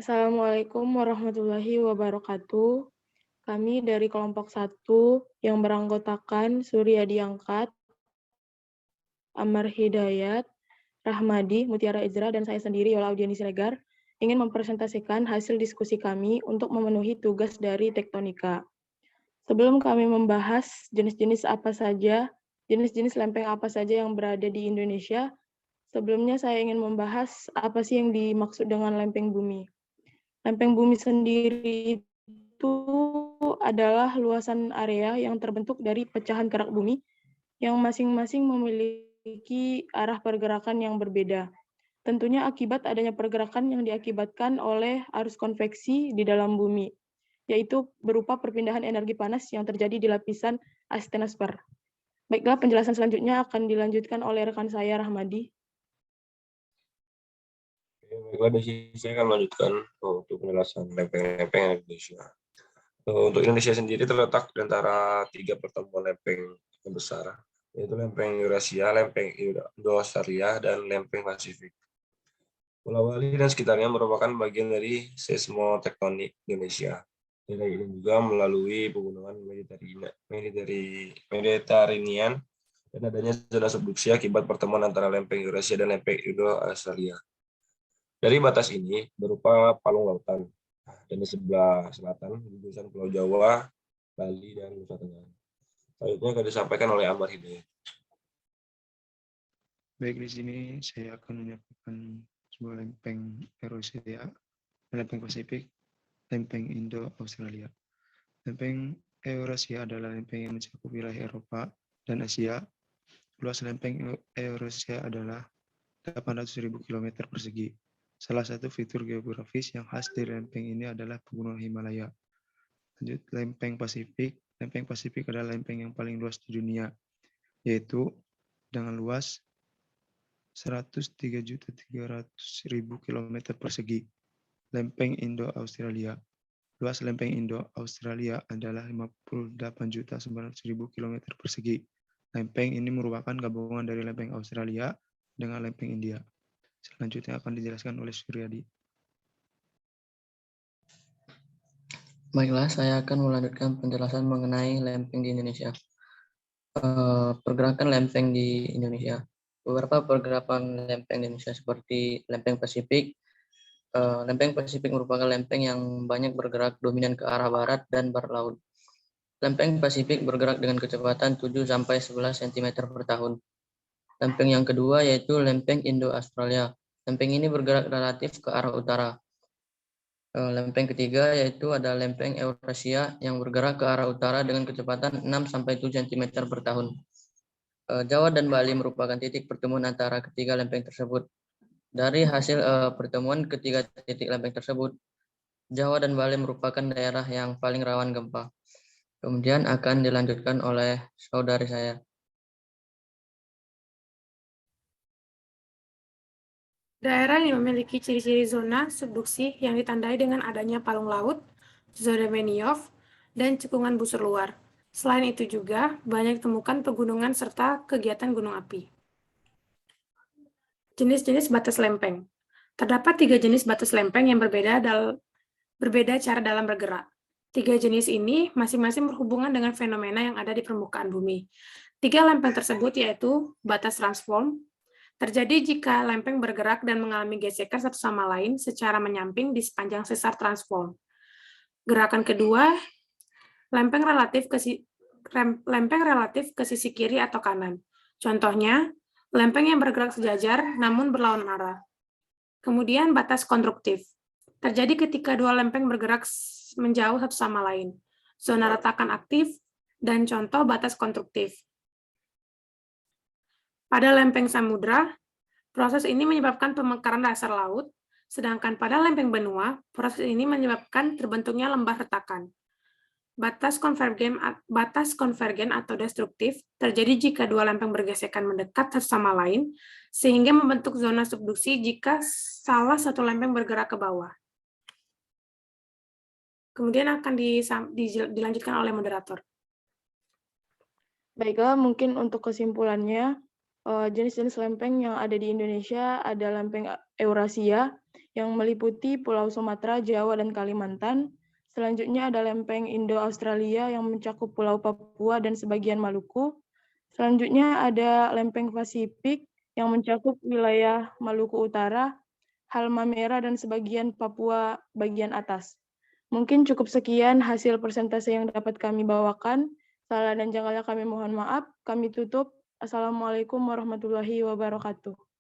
Assalamualaikum warahmatullahi wabarakatuh. Kami dari kelompok 1 yang beranggotakan Suryadi Angkat, Amar Hidayat, Rahmadi, Mutiara Izra, dan saya sendiri Yola Audiani Siregar ingin mempresentasikan hasil diskusi kami untuk memenuhi tugas dari tektonika. Sebelum kami membahas jenis-jenis lempeng apa saja yang berada di Indonesia, sebelumnya saya ingin membahas apa sih yang dimaksud dengan lempeng bumi. Lempeng bumi sendiri itu adalah luasan area yang terbentuk dari pecahan kerak bumi yang masing-masing memiliki arah pergerakan yang berbeda. Tentunya akibat adanya pergerakan yang diakibatkan oleh arus konveksi di dalam bumi, yaitu berupa perpindahan energi panas yang terjadi di lapisan astenosfer. Baiklah, penjelasan selanjutnya akan dilanjutkan oleh rekan saya, Rahmadi. Baiklah, di sini saya akan melanjutkan untuk penjelasan lempeng-lempeng Indonesia. Untuk Indonesia sendiri terletak di antara 3 pertemuan lempeng yang besar, yaitu lempeng Eurasia, lempeng Indo-Australia, dan lempeng Pasifik. Pulau Bali dan sekitarnya merupakan bagian dari seismotektonik Indonesia. Nilai ini juga melalui pegunungan Mediterranean dan adanya zona subduksi akibat pertemuan antara lempeng Eurasia dan lempeng Indo-Australia. Dari batas ini berupa palung lautan, dan di sebelah selatan gugusan Pulau Jawa, Bali, dan Nusa Tenggara. Selanjutnya akan disampaikan oleh Amar Hidayat. Baik, di sini saya akan menyampaikan sebuah lempeng Eurasia, lempeng Pasifik, lempeng Indo-Australia. Lempeng Eurasia adalah lempeng yang mencakup wilayah Eropa dan Asia. Luas lempeng Eurasia adalah 800.000 km persegi. Salah satu fitur geografis yang khas dari lempeng ini adalah pegunungan Himalaya. Lanjut, lempeng Pasifik. Lempeng Pasifik adalah lempeng yang paling luas di dunia, yaitu dengan luas 103.300.000 km persegi. Lempeng Indo-Australia. Luas lempeng Indo-Australia adalah 58.900.000 km persegi. Lempeng ini merupakan gabungan dari lempeng Australia dengan lempeng India. Selanjutnya akan dijelaskan oleh Suryadi. Baiklah, saya akan melanjutkan penjelasan mengenai lempeng di Indonesia. Pergerakan lempeng di Indonesia. Beberapa pergerakan lempeng di Indonesia seperti lempeng Pasifik. Lempeng Pasifik merupakan lempeng yang banyak bergerak dominan ke arah barat dan barat laut. Lempeng Pasifik bergerak dengan kecepatan 7-11 cm per tahun. Lempeng yang kedua yaitu lempeng Indo-Australia. Lempeng ini bergerak relatif ke arah utara. Lempeng ketiga yaitu ada lempeng Eurasia yang bergerak ke arah utara dengan kecepatan 6-7 cm per tahun. Jawa dan Bali merupakan titik pertemuan antara ketiga lempeng tersebut. Dari hasil pertemuan ketiga titik lempeng tersebut, Jawa dan Bali merupakan daerah yang paling rawan gempa. Kemudian akan dilanjutkan oleh saudari saya. Daerah yang memiliki ciri-ciri zona subduksi yang ditandai dengan adanya palung laut, zona Benioff, dan cekungan busur luar. Selain itu juga banyak ditemukan pegunungan serta kegiatan gunung api. Jenis-jenis batas lempeng. Terdapat 3 jenis batas lempeng yang berbeda cara dalam bergerak. 3 jenis ini masing-masing berhubungan dengan fenomena yang ada di permukaan bumi. 3 lempeng tersebut yaitu batas transform, terjadi jika lempeng bergerak dan mengalami gesekan satu sama lain secara menyamping di sepanjang sesar transform. Gerakan kedua, lempeng relatif ke sisi kiri atau kanan. Contohnya, lempeng yang bergerak sejajar namun berlawan arah. Kemudian batas konstruktif. Terjadi ketika 2 lempeng bergerak menjauh satu sama lain. Zona retakan aktif dan contoh batas konstruktif. Pada lempeng samudra, proses ini menyebabkan pemekaran dasar laut, sedangkan pada lempeng benua, proses ini menyebabkan terbentuknya lembah retakan. Batas konvergen atau destruktif terjadi jika 2 lempeng bergesekan mendekat satu sama lain, sehingga membentuk zona subduksi jika salah satu lempeng bergerak ke bawah. Kemudian akan dilanjutkan oleh moderator. Baiklah, mungkin untuk kesimpulannya, jenis-jenis lempeng yang ada di Indonesia ada lempeng Eurasia yang meliputi Pulau Sumatera, Jawa, dan Kalimantan. Selanjutnya ada lempeng Indo-Australia yang mencakup Pulau Papua dan sebagian Maluku. Selanjutnya ada lempeng Pasifik yang mencakup wilayah Maluku Utara, Halmahera, dan sebagian Papua bagian atas. Mungkin cukup sekian hasil persentase yang dapat kami bawakan. Salah dan janggalnya kami mohon maaf. Kami tutup. Assalamualaikum warahmatullahi wabarakatuh.